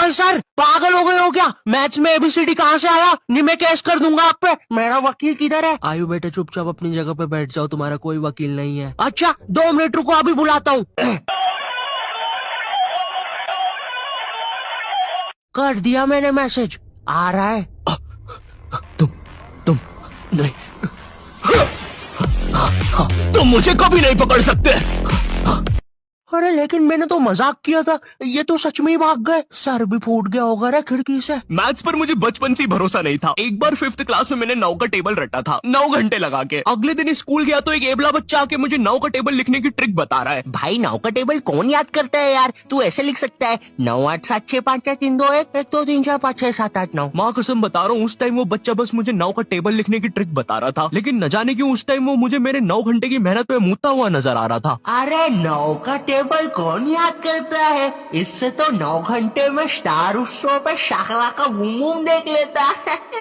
अरे सर पागल हो गए हो क्या? मैथ्स में एबीसीडी कहाँ से आया? नहीं मैं केस कर दूंगा आप पे। मेरा वकील किधर है? आयु बेटे चुपचाप अपनी जगह पे बैठ जाओ, तुम्हारा कोई वकील नहीं है। अच्छा 2 मिनट रुको, अभी बुलाता हूँ। कर दिया मैंने मैसेज, आ रहा है। तुम नहीं, तुम मुझे कभी नहीं पकड़ सकते। अरे लेकिन मैंने तो मजाक किया था, ये तो सच में ही भाग गए। सर भी फूट गया होगा रे खिड़की से। मैथ्स पर मुझे बचपन से ही भरोसा नहीं था। एक बार 5th क्लास में मैंने 9 का टेबल रटा था, 9 घंटे लगा के। अगले दिन स्कूल गया तो एक एबला बच्चा आके मुझे 9 का टेबल लिखने की ट्रिक बता रहा है। भाई 9 का टेबल कौन याद करता है यार? तू ऐसे लिख सकता है 9 8 7 6 5 4 3 2 1 1 2 3 4 5 6 7 8 9। माँ कसम बता रहा हूँ, उस टाइम वो बच्चा बस मुझे 9 का टेबल लिखने की ट्रिक बता रहा था, लेकिन न जाने क्यों उस टाइम वो मुझे मेरे 9 घंटे की मेहनत पे मुँहता हुआ नजर आ रहा था। अरे 9 का टेबल कौन याद करता है? इससे तो 9 घंटे में स्टार उत्सव पे शाकरा का बूम बूम देख लेता है।